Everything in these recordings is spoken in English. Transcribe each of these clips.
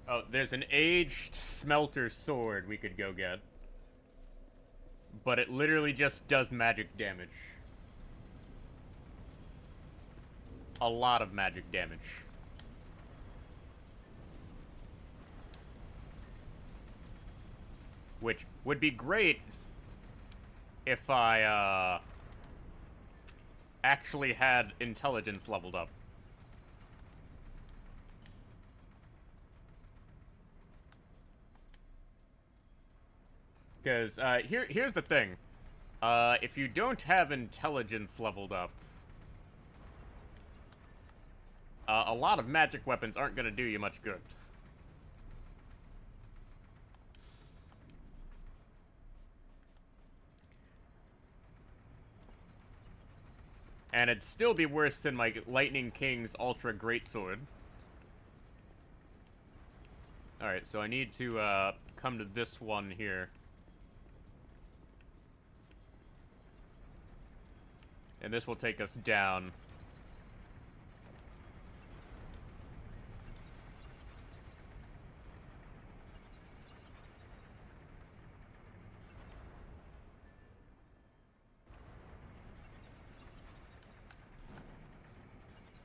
Oh, there's an aged smelter sword we could go get. But it literally just does magic damage. A lot of magic damage. Which would be great if I, actually had intelligence leveled up. Because, here's the thing. If you don't have intelligence leveled up, a lot of magic weapons aren't gonna do you much good. And it'd still be worse than my Lightning King's Ultra Greatsword. Alright, so I need to, come to this one here. And this will take us down.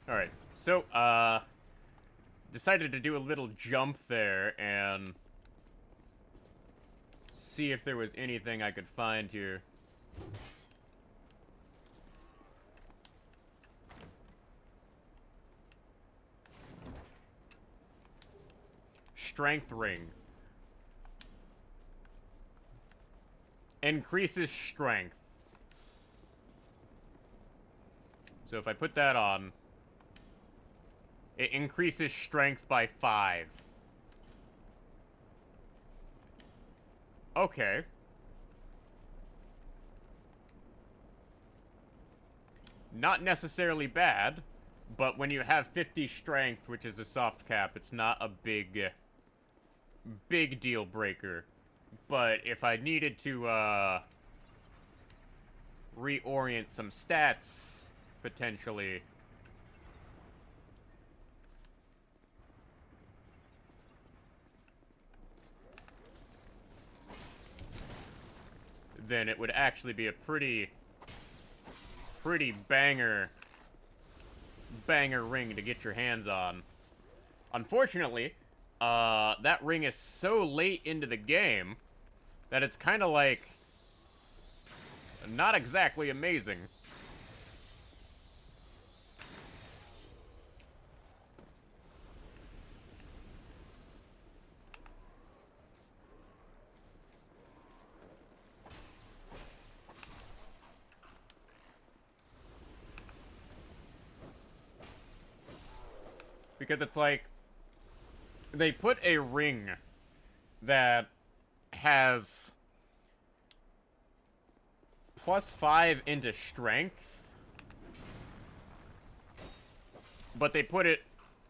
Alright, so, decided to do a little jump there and see if there was anything I could find here. Strength ring. Increases strength. So if I put that on, it increases strength by 5. Okay. Not necessarily bad, but when you have 50 strength, which is a soft cap, it's not a big deal breaker. But if I needed to, reorient some stats, potentially, then it would actually be a pretty banger ring to get your hands on. Unfortunately, that ring is so late into the game that it's kind of like not exactly amazing. Because it's like, they put a ring that has +5 into strength, but they put it,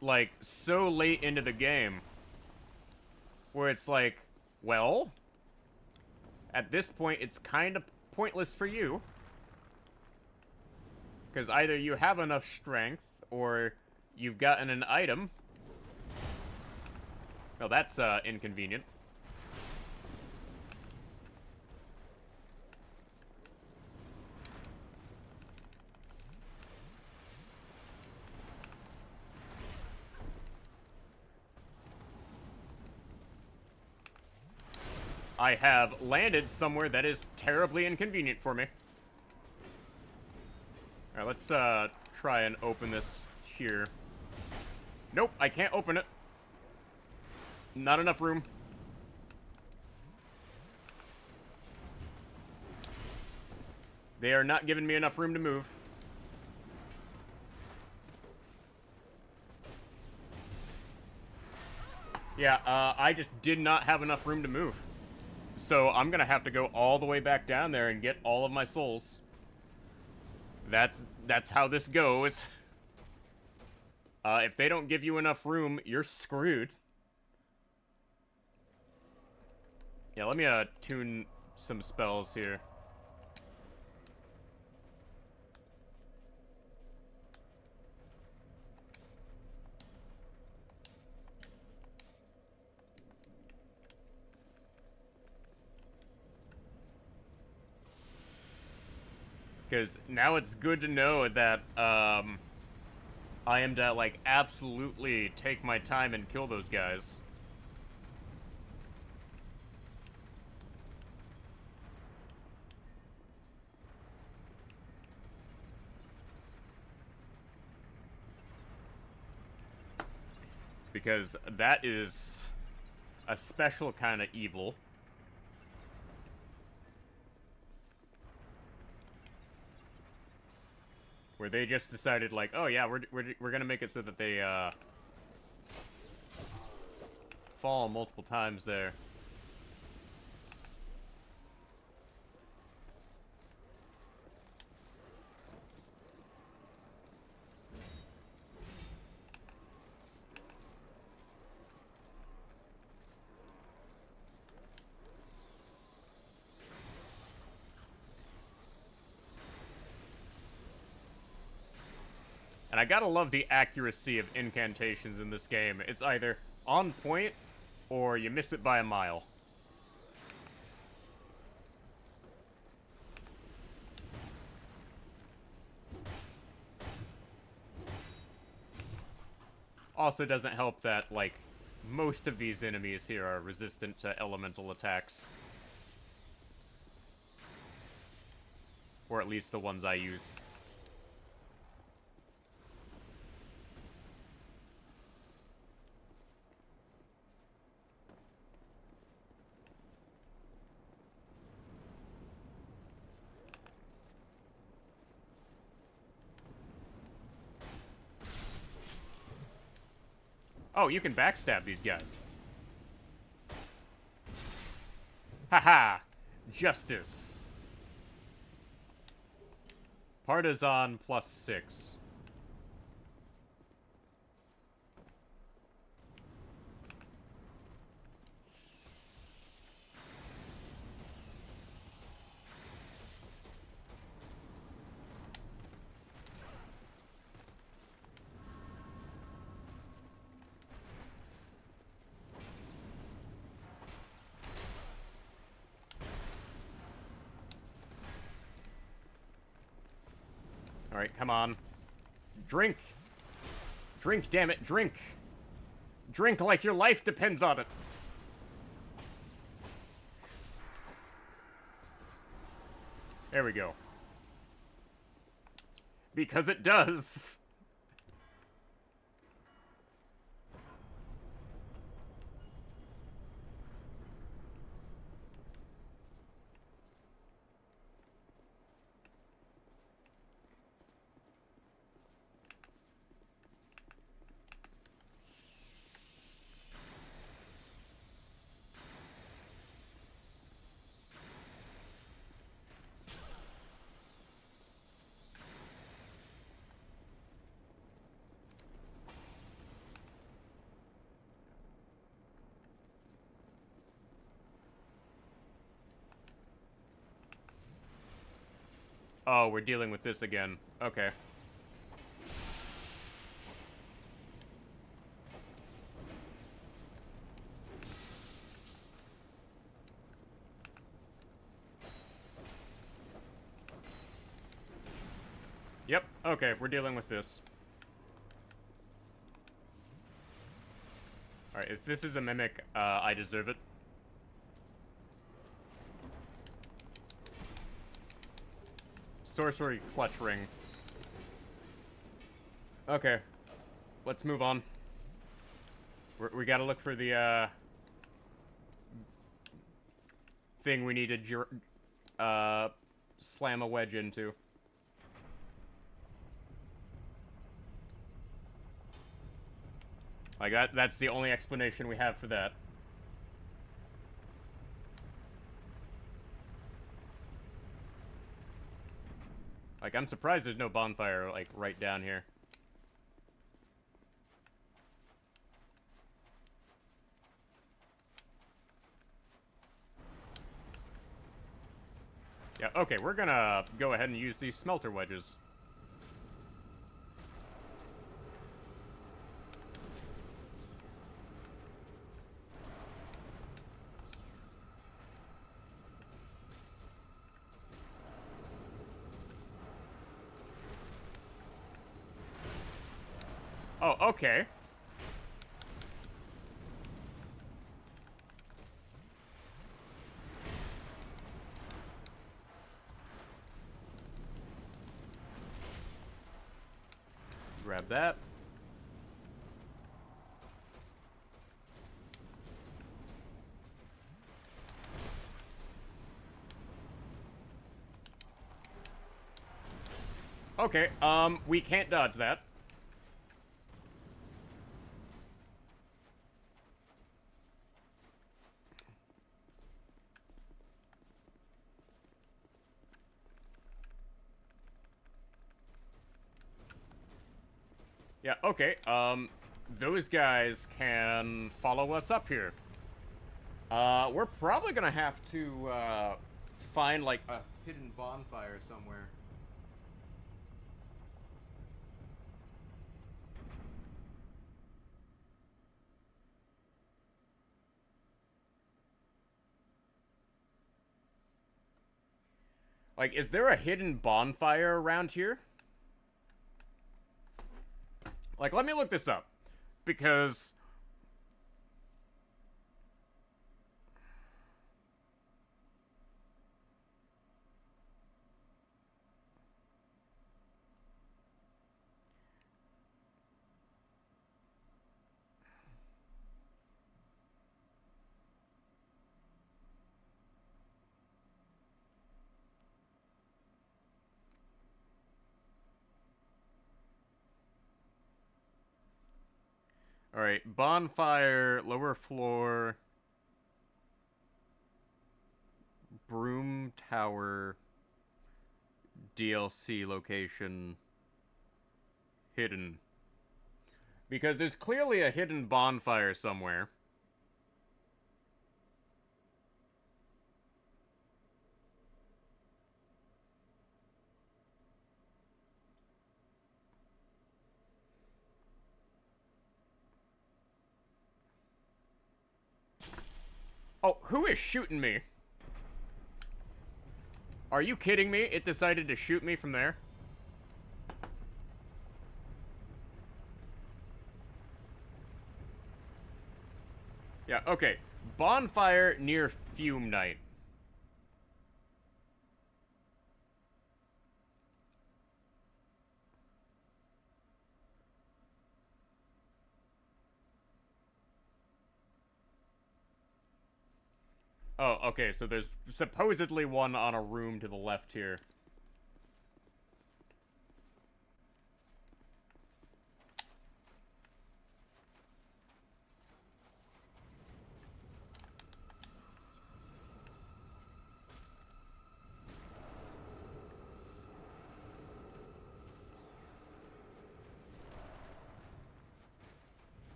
like, so late into the game, where it's like, well, at this point, it's kind of pointless for you. Because either you have enough strength, or you've gotten an item. Well, that's, inconvenient. I have landed somewhere that is terribly inconvenient for me. Alright, let's, try and open this here. Nope, I can't open it. Not enough room. They are not giving me enough room to move. Yeah, I just did not have enough room to move. So I'm gonna have to go all the way back down there and get all of my souls. That's how this goes. If they don't give you enough room, you're screwed. Yeah, let me, tune some spells here. Because now it's good to know that, I am to, like, absolutely take my time and kill those guys. Because that is a special kind of evil. Where they just decided, like, oh yeah, we're gonna make it so that they, fall multiple times there. And I gotta love the accuracy of incantations in this game. It's either on point, or you miss it by a mile. Also doesn't help that, like, most of these enemies here are resistant to elemental attacks. Or at least the ones I use. Oh, you can backstab these guys. Haha! Justice. Partisan +6. Alright, come on. Drink! Drink, damn it, drink! Drink like your life depends on it! There we go. Because it does! Oh, we're dealing with this again. Okay. Yep, okay, we're dealing with this. Alright, if this is a mimic, I deserve it. Sorcery clutch ring. Okay. Let's move on. We gotta look for the, thing we need to, slam a wedge into. Like, that's the only explanation we have for that. Like, I'm surprised there's no bonfire, like, right down here. Yeah, okay, we're gonna go ahead and use these smelter wedges. Oh, okay. Grab that. Okay, we can't dodge that. Yeah, okay, those guys can follow us up here. We're probably gonna have to, find, like, a hidden bonfire somewhere. Like, is there a hidden bonfire around here? Like, let me look this up. Because... Alright, bonfire, lower floor... Broom Tower... DLC location... Hidden. Because there's clearly a hidden bonfire somewhere. Oh, who is shooting me? Are you kidding me? It decided to shoot me from there? Yeah, okay. Bonfire near Fume Night. Oh, okay, so there's supposedly one on a room to the left here.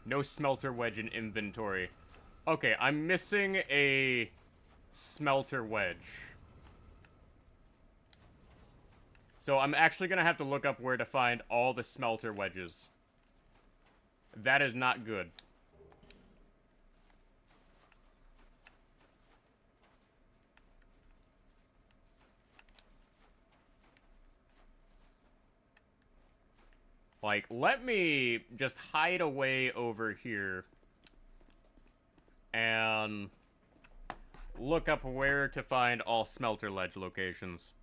No smelter wedge in inventory. Okay, I'm missing a smelter wedge. So I'm actually gonna have to look up where to find all the smelter wedges. That is not good. Like, let me just hide away over here and look up where to find all smelter ledge locations.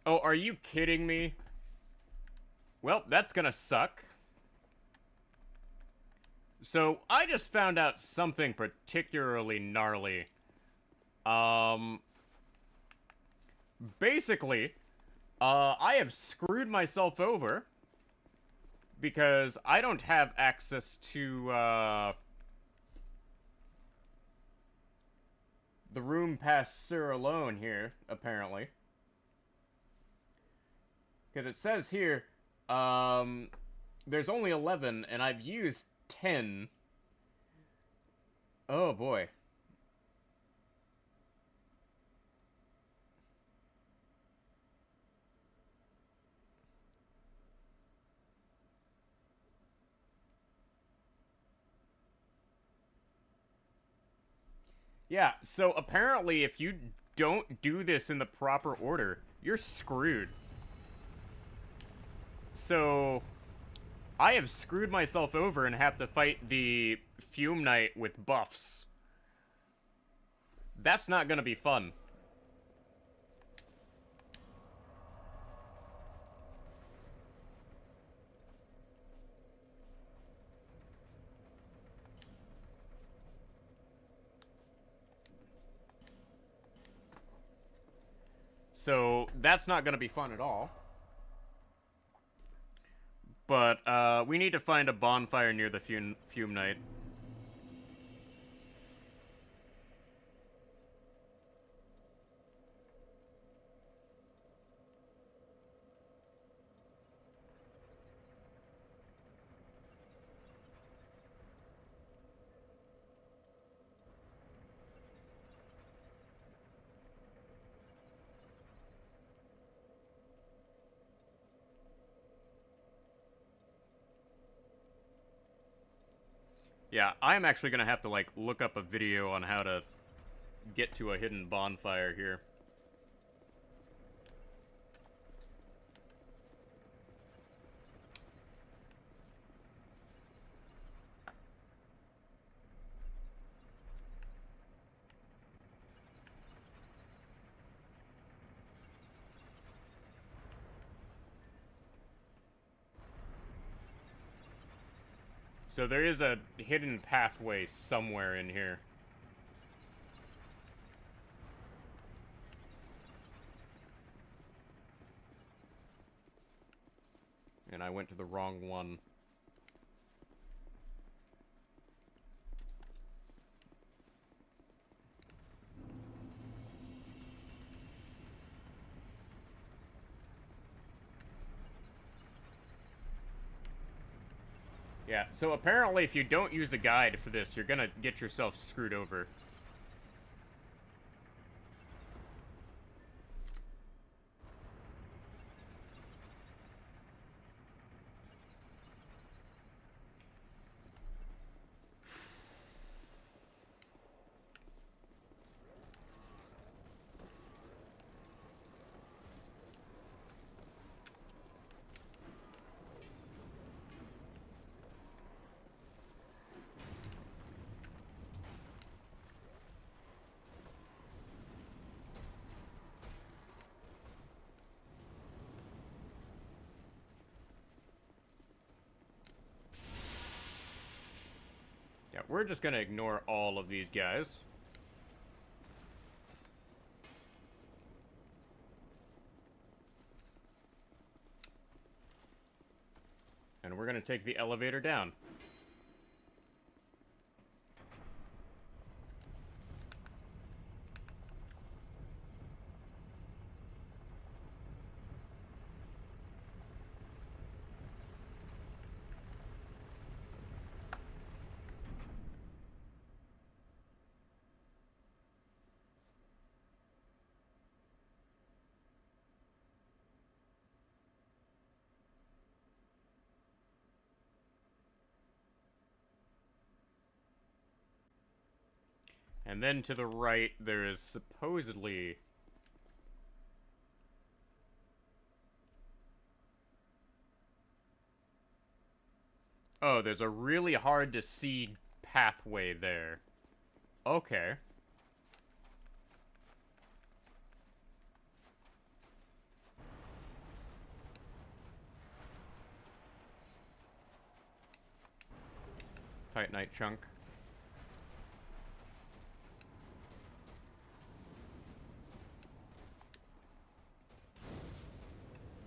Oh, are you kidding me? Well, that's gonna suck. So, I just found out something particularly gnarly. Basically, I have screwed myself over because I don't have access to, the room past Sir alone here, apparently. Because it says here, there's only 11, and I've used 10. Oh, boy. Yeah, so apparently if you don't do this in the proper order, you're screwed. So, I have screwed myself over and have to fight the Fume Knight with buffs. That's not gonna be fun. So, that's not gonna be fun at all. But, we need to find a bonfire near the Fume Knight. Yeah, I'm actually gonna have to, like, look up a video on how to get to a hidden bonfire here. So there is a hidden pathway somewhere in here. And I went to the wrong one. Yeah, so apparently if you don't use a guide for this, you're gonna get yourself screwed over. Yeah, we're just gonna ignore all of these guys. And we're gonna take the elevator down. And then to the right, there is supposedly... Oh, there's a really hard to see pathway there. Okay. Titanite chunk.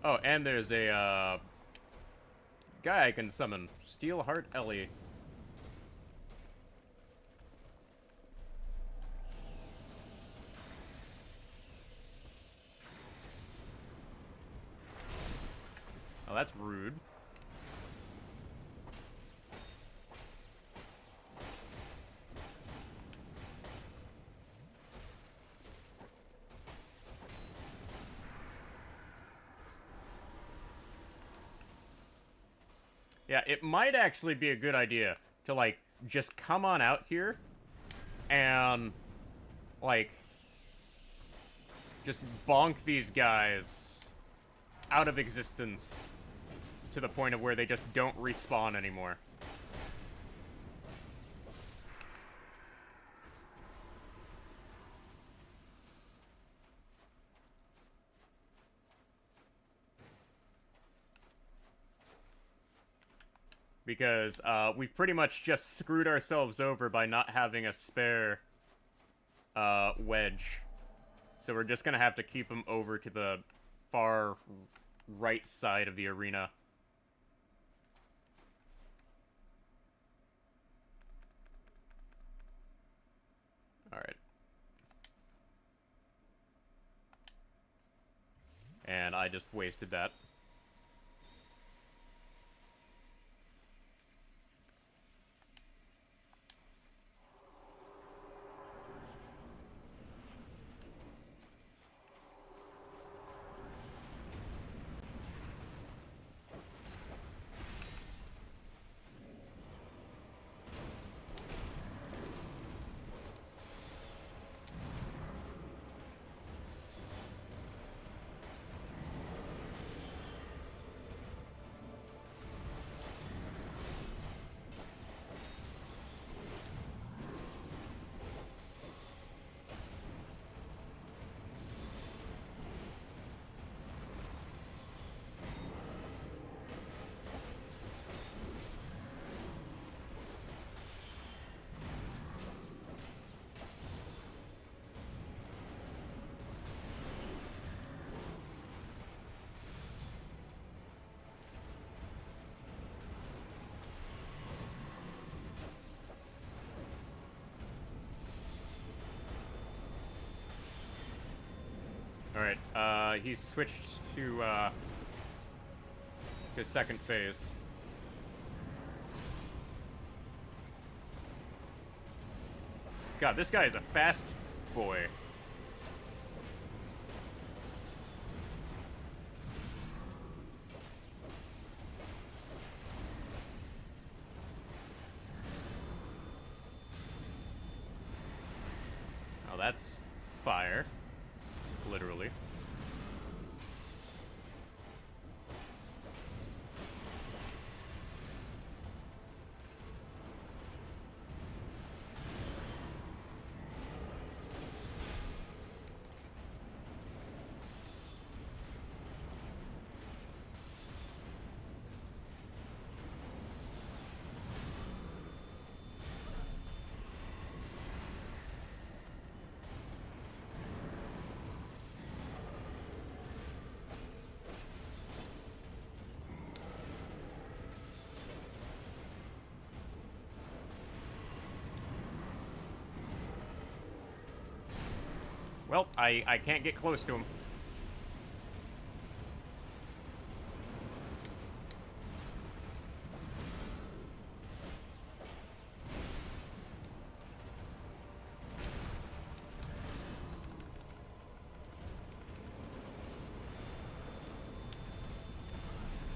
Oh, and there's a, guy I can summon. Steelheart Ellie. that's rude. Yeah, it might actually be a good idea to, like, just come on out here and, like, just bonk these guys out of existence to the point of where they just don't respawn anymore. Because we've pretty much just screwed ourselves over by not having a spare wedge. So we're just gonna have to keep him over to the far right side of the arena. Alright. And I just wasted that. Alright, he's switched to, his second phase. God, this guy is a fast boy. Oh, that's fire. Literally. Well, I can't get close to him.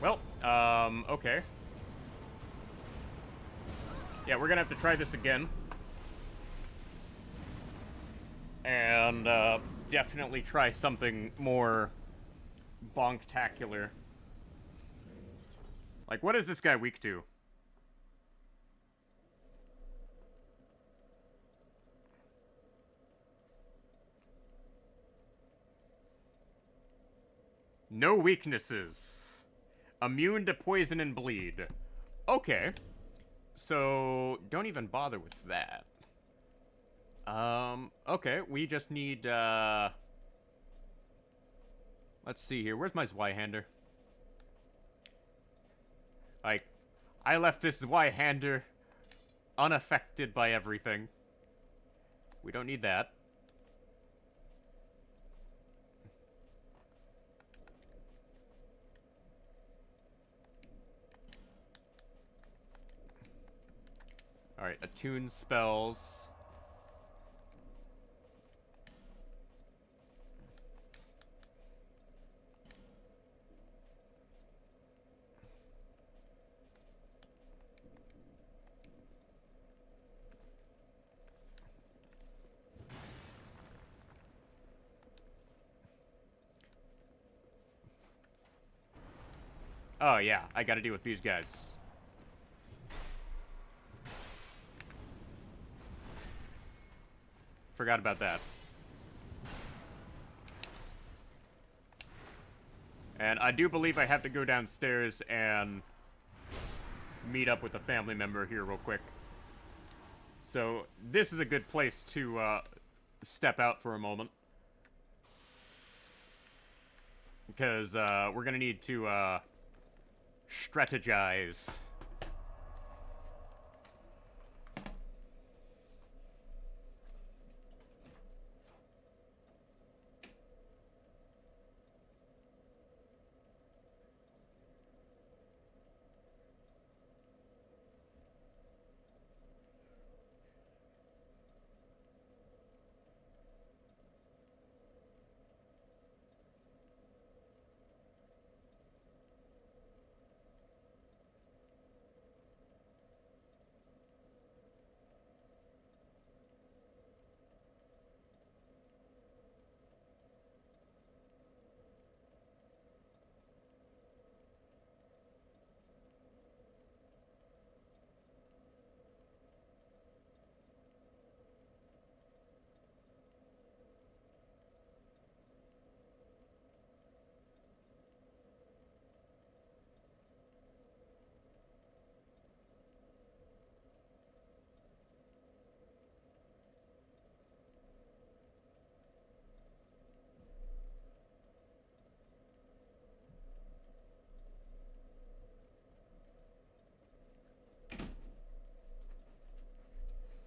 Well, okay. Yeah, we're gonna have to try this again. And, definitely try something more bonktacular. Like, what is this guy weak to? No weaknesses. Immune to poison and bleed. Okay. So, don't even bother with that. Okay, we just need, let's see here. Where's my Zweihander? Like, I left this Zweihander unaffected by everything. We don't need that. Alright, attune spells. Oh, yeah, I gotta deal with these guys. Forgot about that. And I do believe I have to go downstairs and meet up with a family member here real quick. So, this is a good place to step out for a moment. Because we're gonna need to strategize.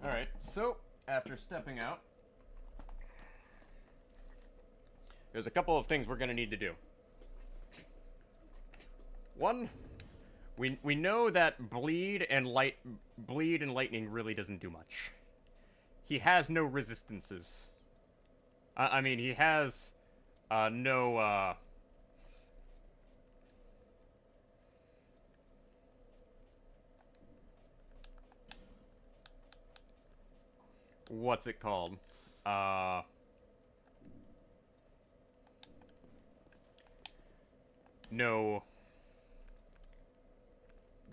Alright, so, after stepping out, there's a couple of things we're gonna need to do. One, we know that bleed and lightning really doesn't do much. He has no resistances. I mean, he has no what's it called? No.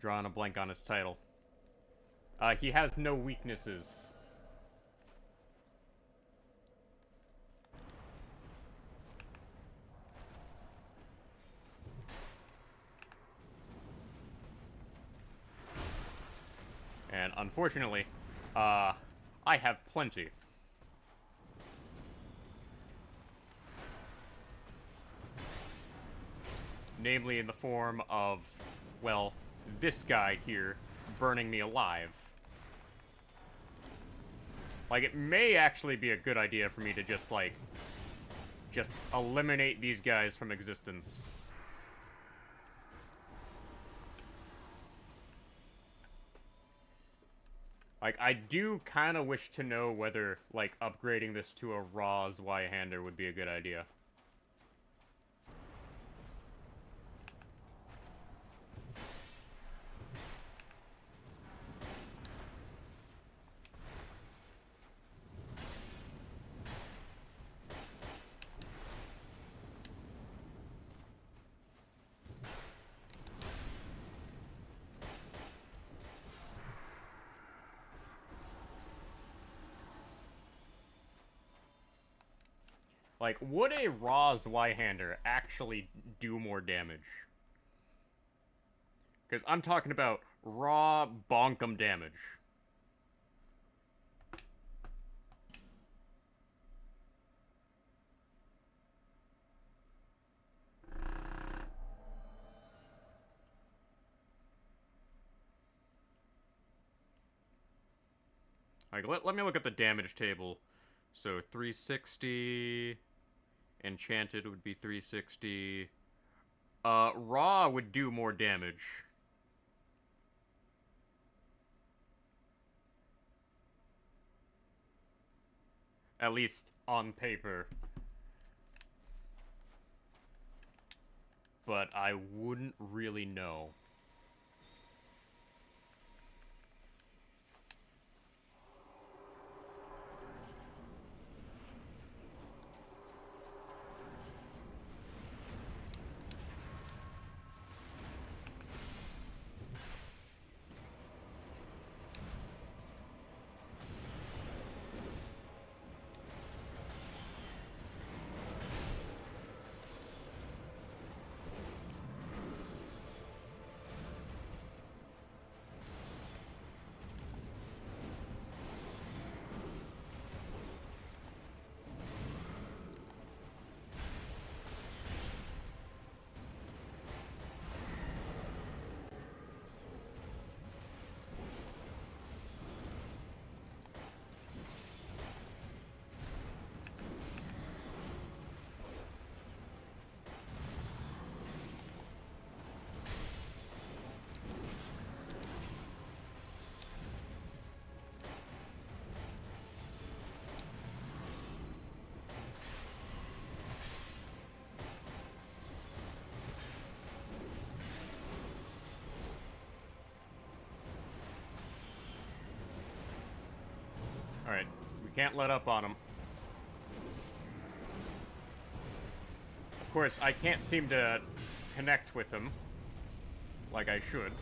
Drawing a blank on his title. He has no weaknesses. And unfortunately, I have plenty. Namely in the form of, well, this guy here burning me alive. Like, it may actually be a good idea for me to just, like, just eliminate these guys from existence. Like, I do kind of wish to know whether, like, upgrading this to a raw Zweihander would be a good idea. Like, would a raw Zweihander actually do more damage? Because I'm talking about raw bonkum damage. Like, let me look at the damage table. So, 360... Enchanted would be 360. Raw would do more damage. At least on paper. But I wouldn't really know. Alright, we can't let up on him. Of course, I can't seem to connect with him like I should.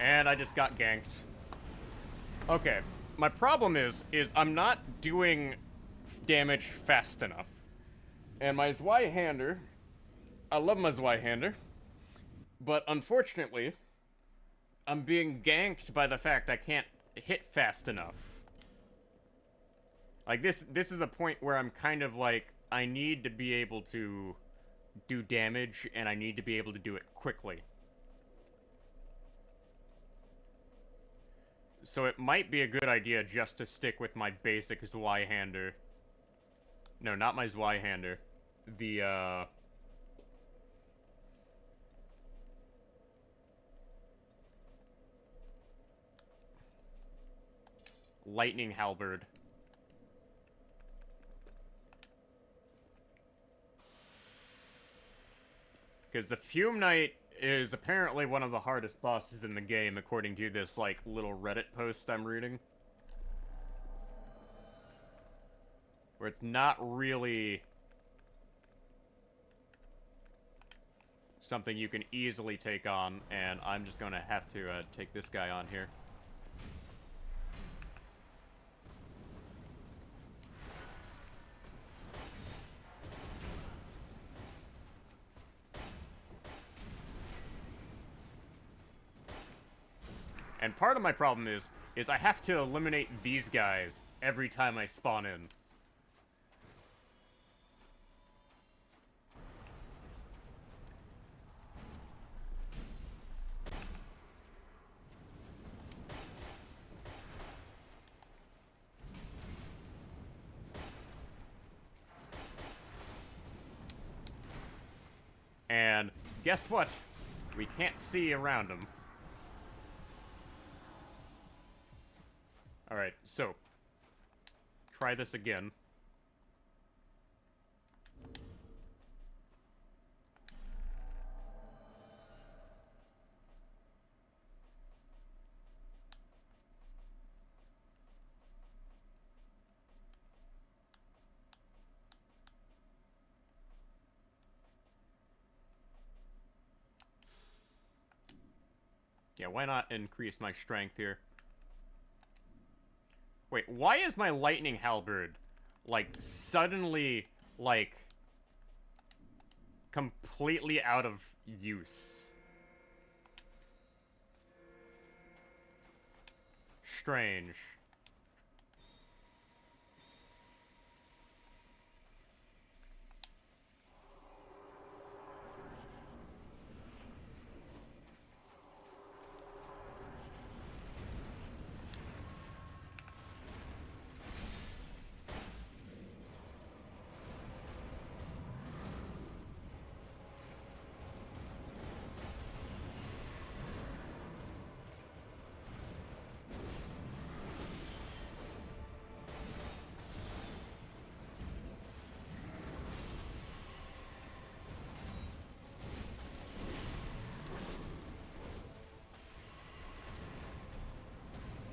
And I just got ganked. Okay, my problem is I'm not doing damage fast enough. And my Zweihander, I love my Zweihander, but unfortunately, I'm being ganked by the fact I can't hit fast enough. Like, this is a point where I'm kind of like, I need to be able to do damage, and I need to be able to do it quickly. So it might be a good idea just to stick with my basic Zweihander. No, not my Zweihander. The, Lightning Halberd. Because the Fume Knight is apparently one of the hardest bosses in the game, according to this, like, little Reddit post I'm reading. Where it's not really something you can easily take on, and I'm just gonna have to take this guy on here. And part of my problem is I have to eliminate these guys every time I spawn in. And guess what? We can't see around them. Alright, so try this again. Yeah, why not increase my strength here? Wait, why is my Lightning Halberd, like, suddenly, like, completely out of use? Strange.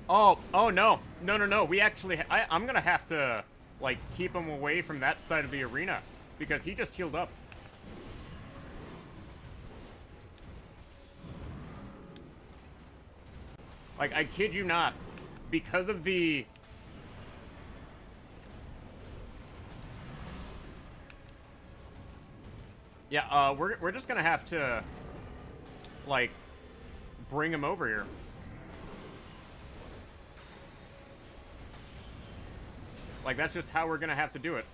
Oh no. No, no, no. We actually, I'm gonna have to, like, keep him away from that side of the arena. Because he just healed up. Like, I kid you not. Because of the... Yeah, we're just gonna have to, like, bring him over here. Like, that's just how we're gonna have to do it.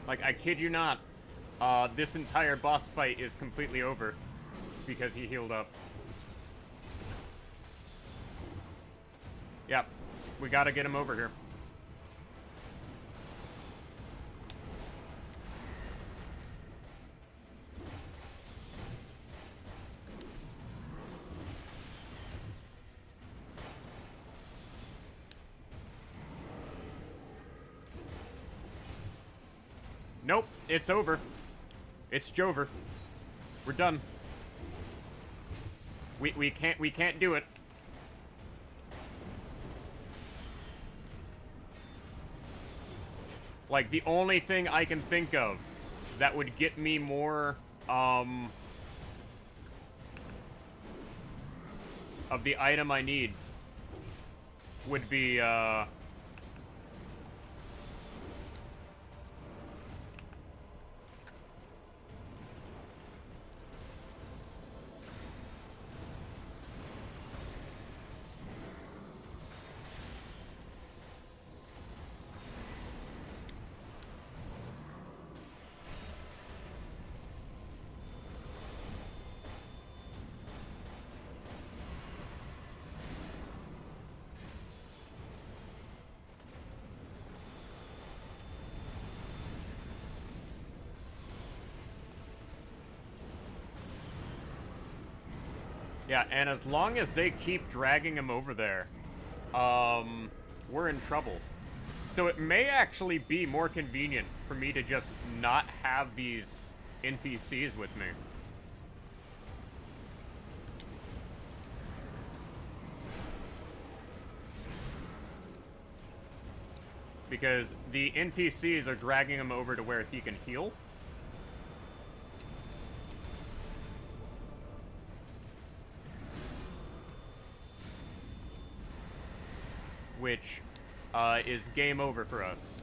Like, I kid you not, this entire boss fight is completely over because he healed up. Yep, we gotta get him over here. Nope, it's over. It's Jover. We're done. We can't do it. Like, the only thing I can think of that would get me more, of the item I need would be, yeah, and as long as they keep dragging him over there, we're in trouble. So it may actually be more convenient for me to just not have these NPCs with me. Because the NPCs are dragging him over to where he can heal. Which is game over for us.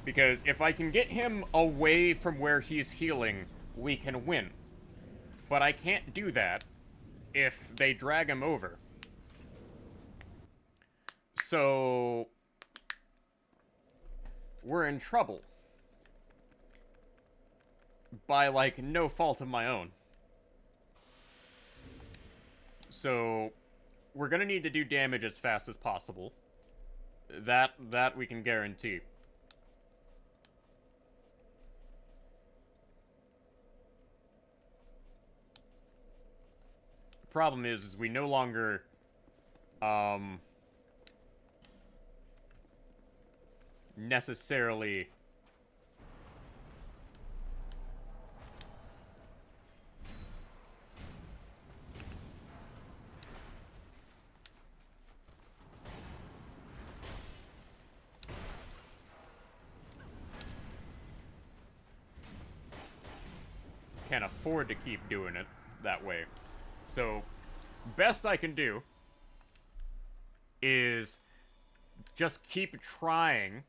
Because if I can get him away from where he's healing, we can win. But I can't do that if they drag him over. So we're in trouble. By, like, no fault of my own. So we're gonna need to do damage as fast as possible. That we can guarantee. The problem is we no longer necessarily can't afford to keep doing it that way. So, best I can do is just keep trying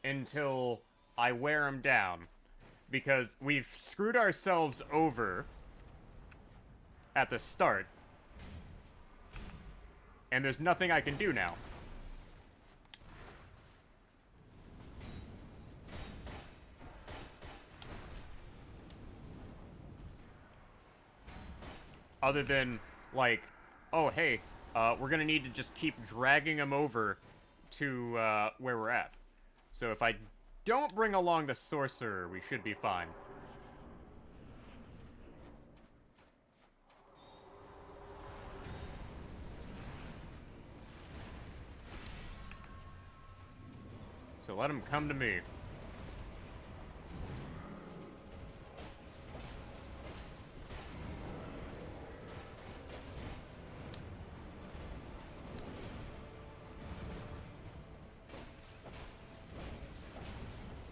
until I wear him down. Because we've screwed ourselves over at the start. And there's nothing I can do now. Other than, like, oh, hey, we're gonna need to just keep dragging him over to where we're at. So if I don't bring along the sorcerer, we should be fine. So let him come to me.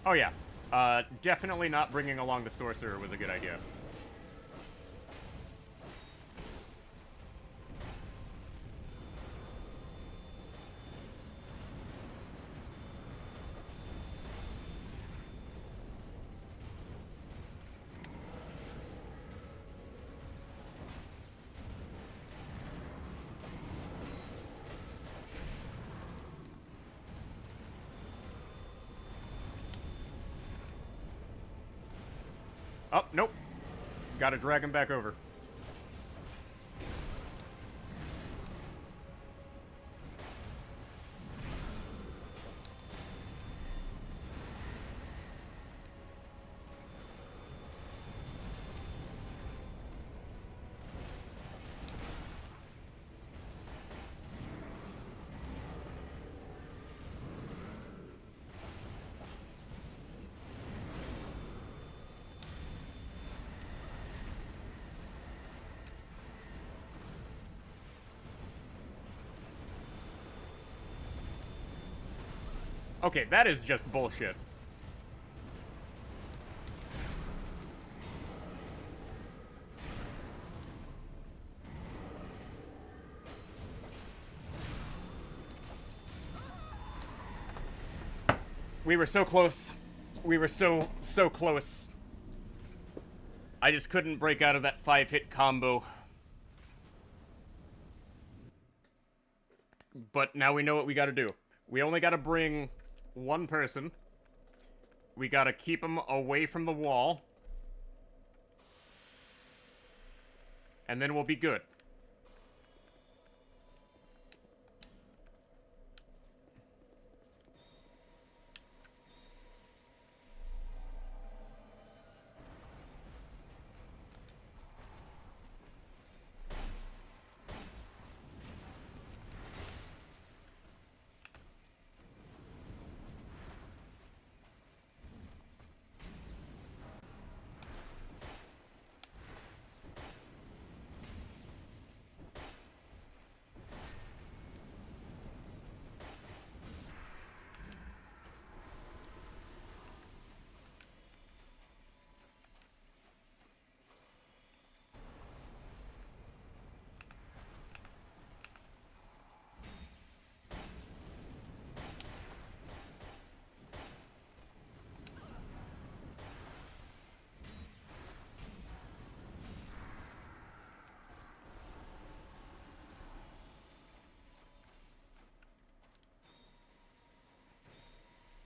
Oh yeah. Definitely not bringing along the sorcerer was a good idea. Oh, nope. Gotta drag him back over. Okay, that is just bullshit. We were so close. We were so close. I just couldn't break out of that 5-hit combo. But now we know what we gotta do. We only gotta bring one person. We gotta keep him away from the wall. And then we'll be good.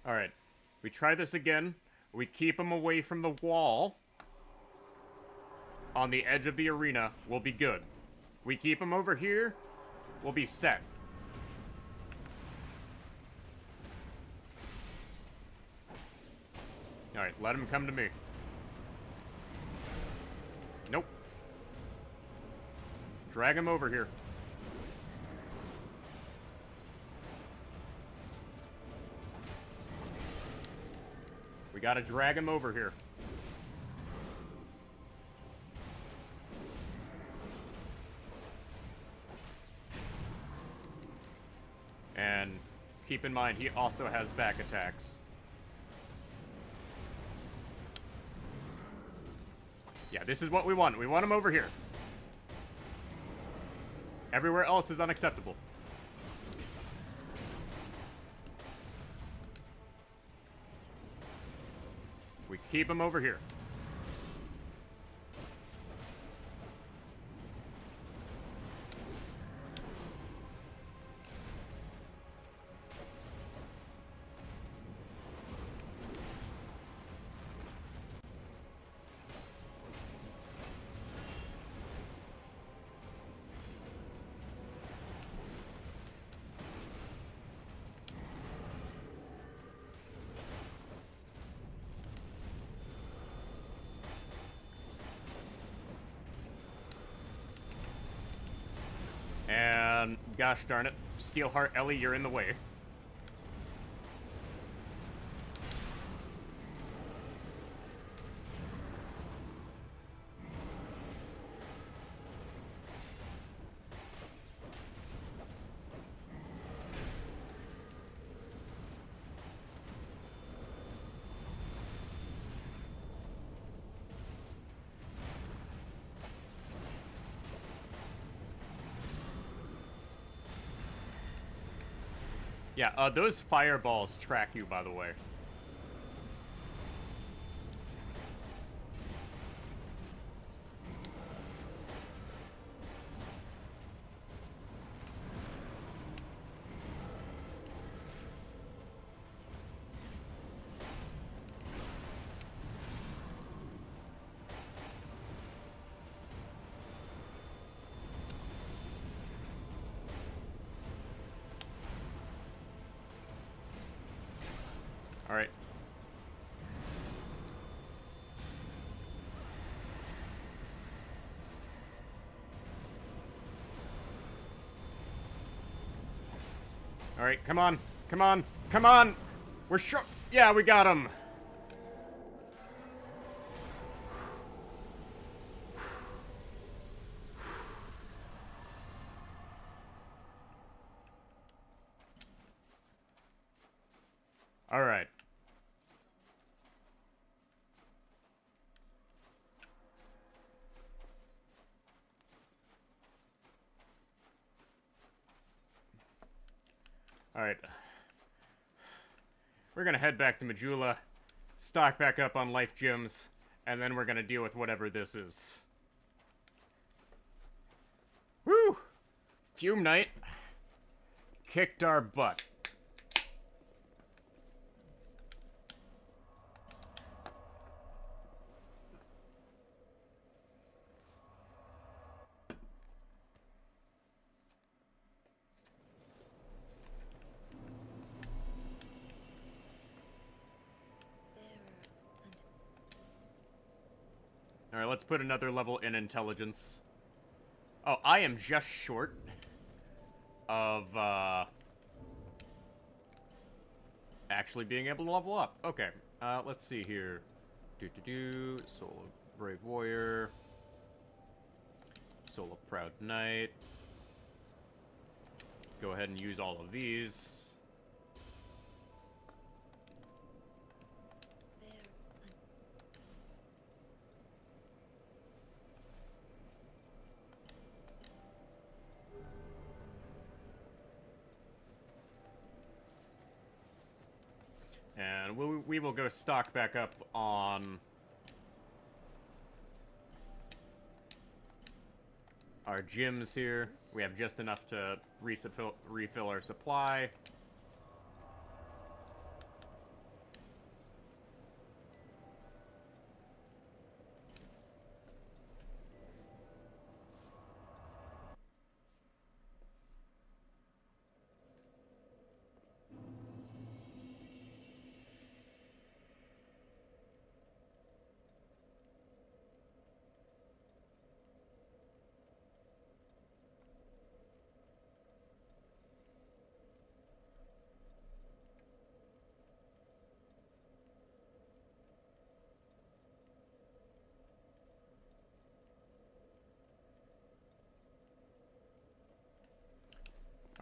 Alright. We try this again. We keep him away from the wall. On the edge of the arena. We'll be good. We keep him over here. We'll be set. Alright, let him come to me. Nope. Drag him over here. We gotta drag him over here. And keep in mind, he also has back attacks. Yeah, this is what we want. We want him over here. Everywhere else is unacceptable. We keep him over here. And gosh darn it, Steelheart Ellie, you're in the way. Yeah, those fireballs track you, by the way. Alright. Alright, come on. Come on. Come on! We're sure. Yeah, we got him! Alright. Alright. We're gonna head back to Majula, stock back up on life gems, and then we're gonna deal with whatever this is. Woo! Fume Knight kicked our butt. Alright, let's put another level in intelligence. Oh, I am just short of, actually being able to level up. Okay, let's see here. Soul of Brave Warrior. Soul of Proud Knight. Go ahead and use all of these. And we will go stock back up on our gyms here. We have just enough to refill our supply.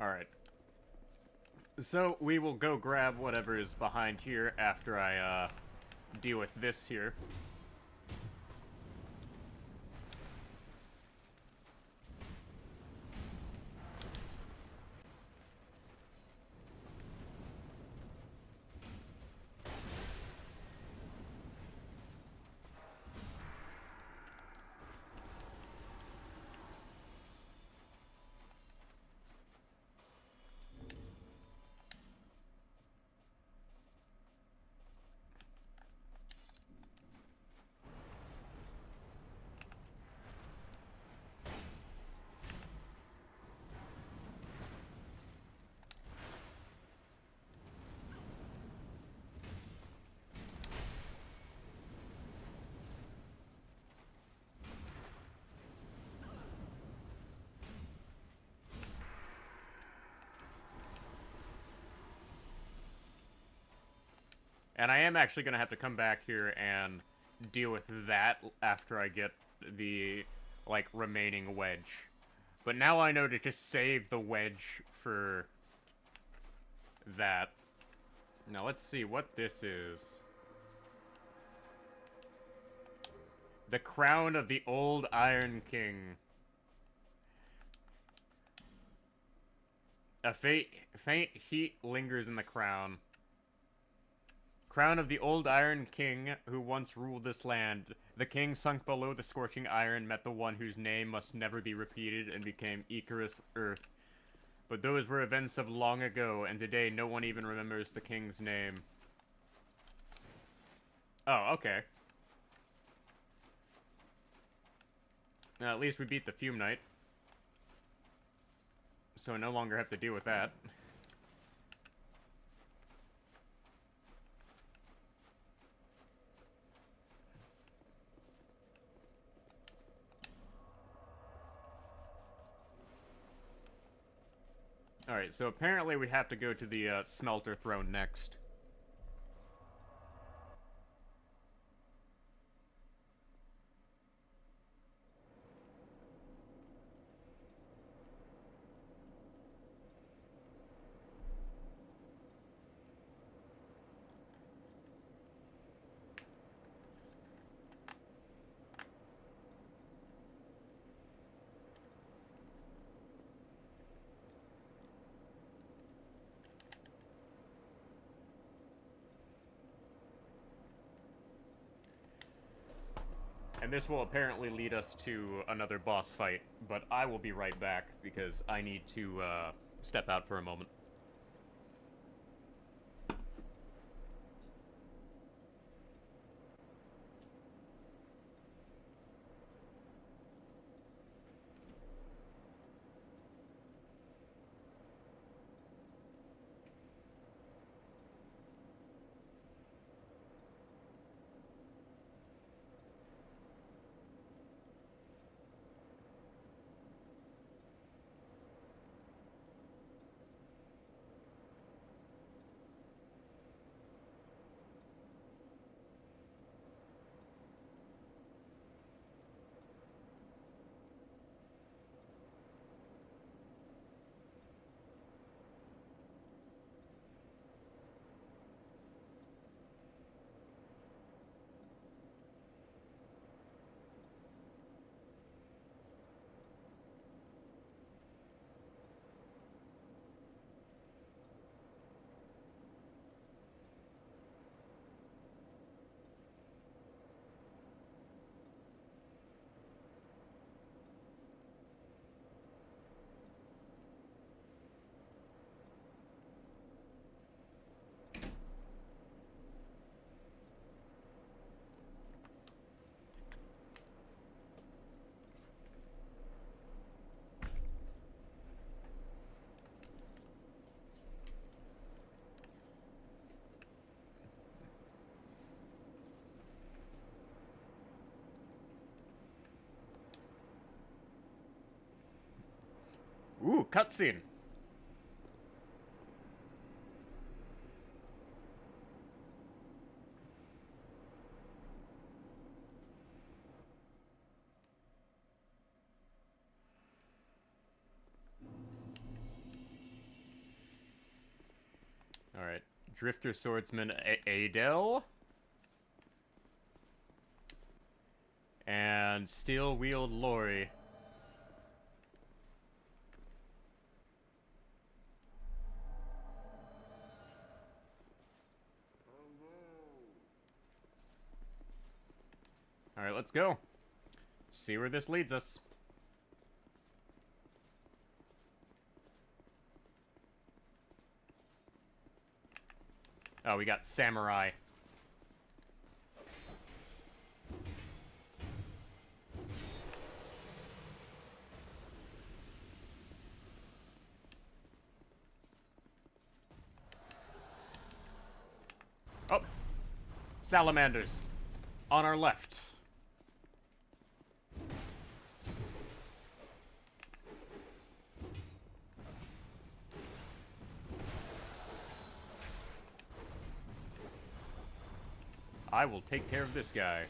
Alright. So, we will go grab whatever is behind here after I, deal with this here. And I am actually going to have to come back here and deal with that after I get the, like, remaining wedge. But now I know to just save the wedge for that. Now let's see what this is. The Crown of the Old Iron King. A faint heat lingers in the crown. Crown of the old Iron King who once ruled this land. The king sunk below the scorching iron, met the one whose name must never be repeated, and became Icarus Earth. But those were events of long ago, and today no one even remembers the king's name. Oh, okay. Now, at least we beat the Fume Knight. So I no longer have to deal with that. Alright, so apparently we have to go to the Smelter Throne next. And this will apparently lead us to another boss fight, but I will be right back because I need to step out for a moment. Ooh, cutscene. Alright. Drifter Swordsman Adel. And Steel Wheeled Lori. Alright, let's go. See where this leads us. Oh, we got Samurai. Oh! Salamanders. On our left. I will take care of this guy.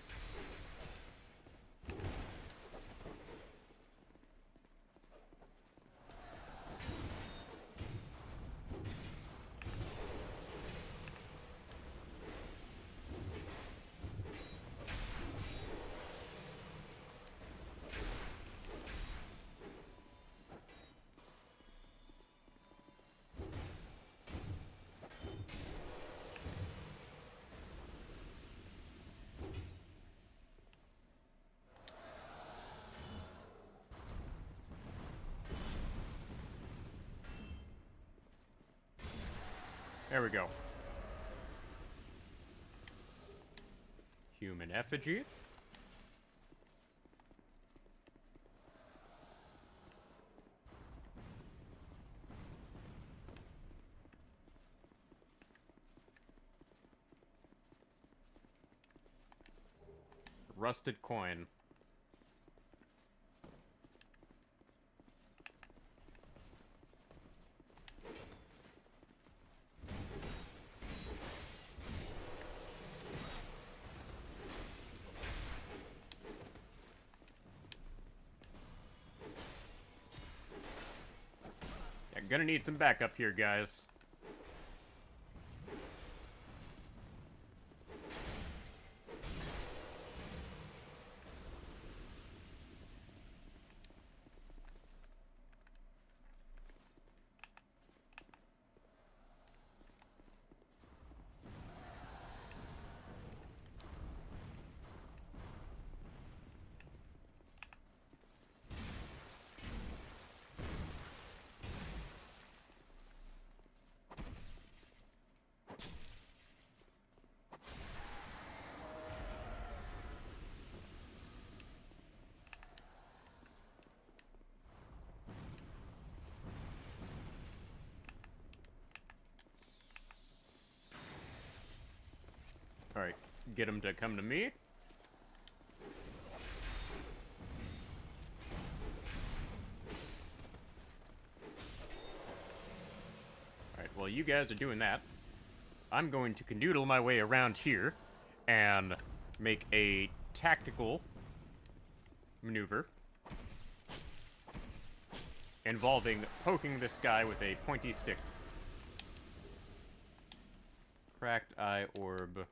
There we go. Human effigy. Rusted coin. Yeah, gonna need some backup here, guys. Alright, get him to come to me. Alright, while you guys are doing that, I'm going to canoodle my way around here and make a tactical maneuver involving poking this guy with a pointy stick. Cracked eye orb.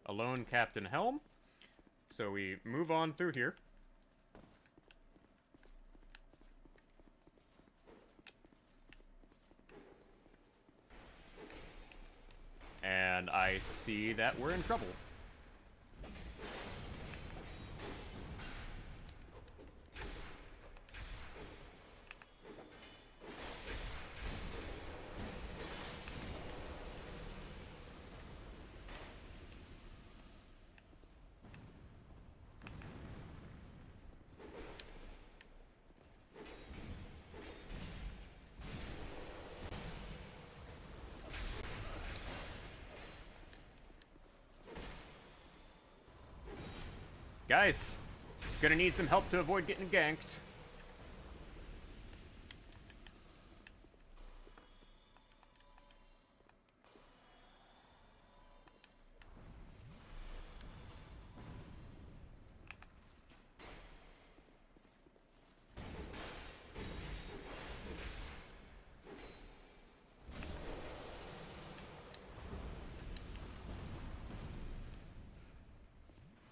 Alone Captain Helm. So we move on through here. And I see that we're in trouble. Guys, gonna need some help to avoid getting ganked.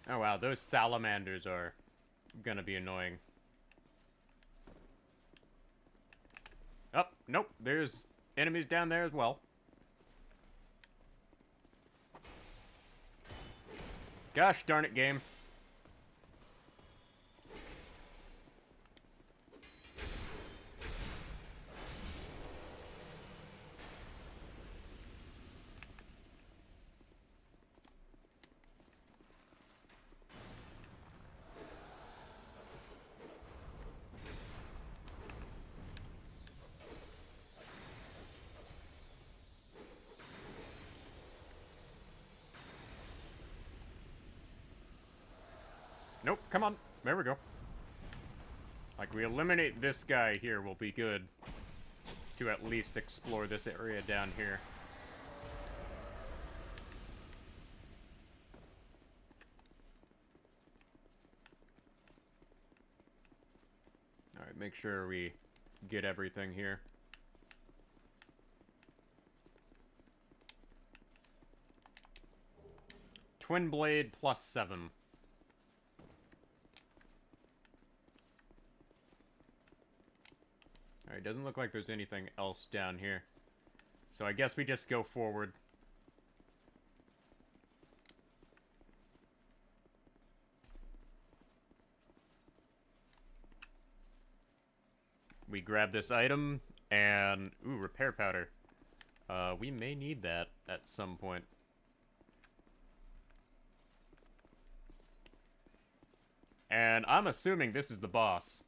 Oh wow, those salamanders are gonna be annoying. Oh, nope, there's enemies down there as well. Gosh darn it, game. Nope, come on. There we go. Like, we eliminate this guy here will be good to at least explore this area down here. Alright, make sure we get everything here. Twin Blade +7. Alright, doesn't look like there's anything else down here. So I guess we just go forward. We grab this item, and... Ooh, repair powder. We may need that at some point. And I'm assuming this is the boss.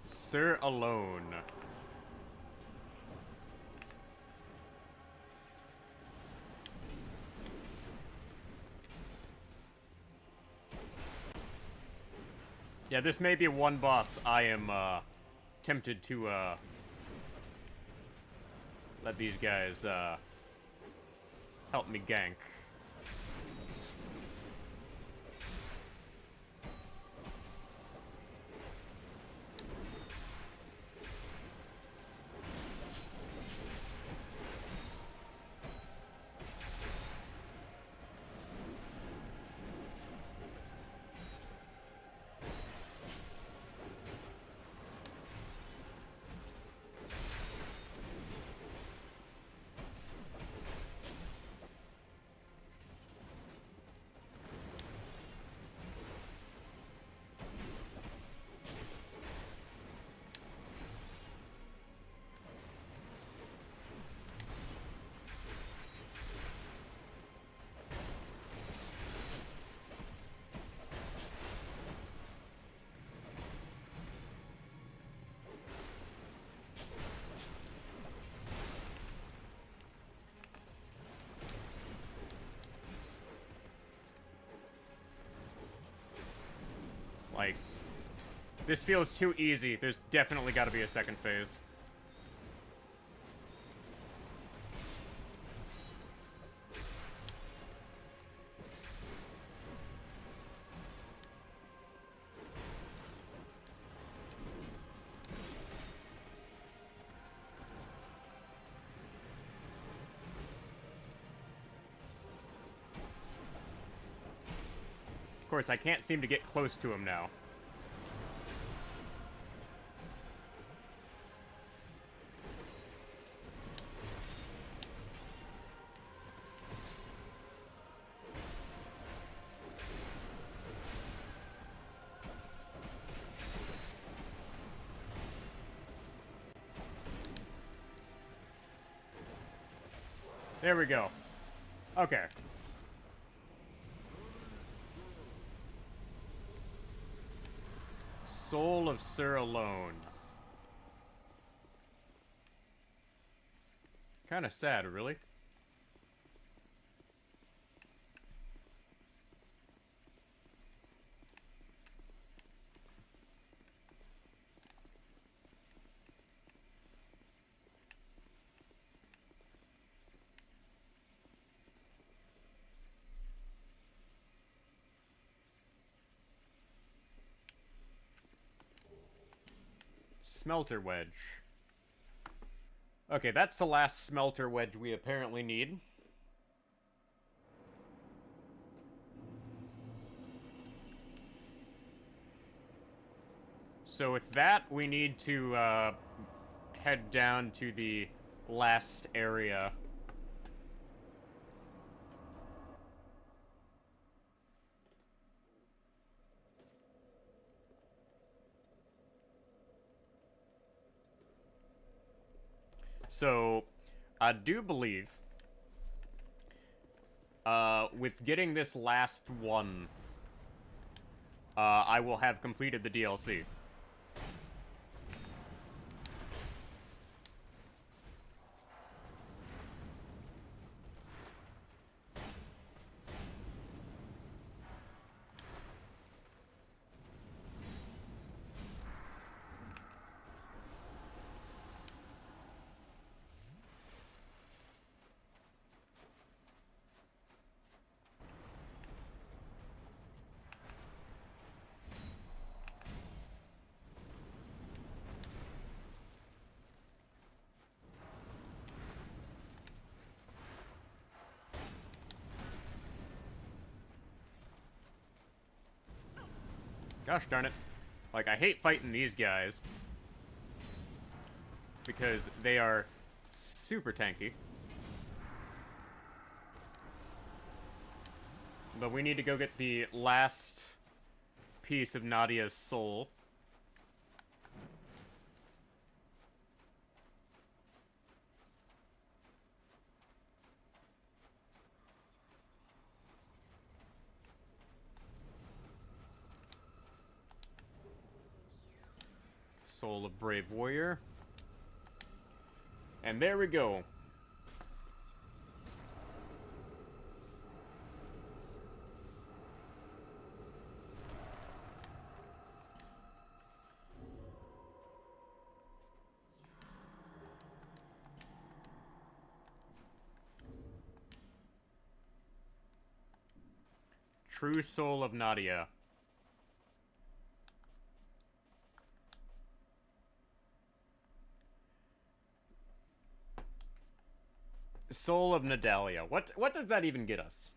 Sir Alone. Yeah, this may be one boss I am, tempted to, let these guys, help me gank. Like, this feels too easy. There's definitely got to be a second phase. Of course, I can't seem to get close to him now. There we go. Okay. Soul of Sir Alone. Kinda sad, really. Smelter wedge. Okay, that's the last smelter wedge we apparently need. So with that, we need to head down to the last area. So, I do believe, with getting this last one, I will have completed the DLC. Gosh darn it. Like, I hate fighting these guys because they are super tanky. But we need to go get the last piece of Nadia's soul. Soul of Brave Warrior. And there we go. True Soul of Nadia. Soul of Nadalia. What does that even get us?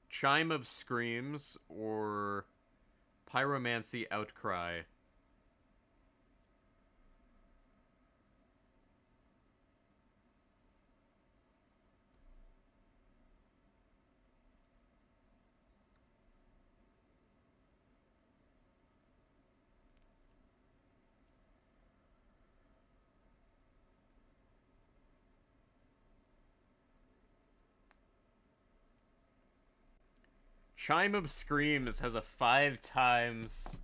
Chime of Screams or Pyromancy Outcry. Chime of Screams has a 5 times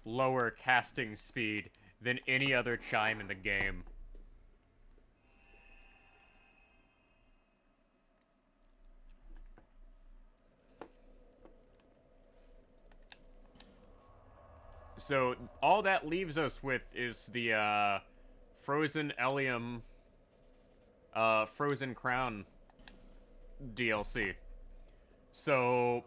lower casting speed than any other chime in the game. So all that leaves us with is the Frozen Elium Frozen Crown DLC. So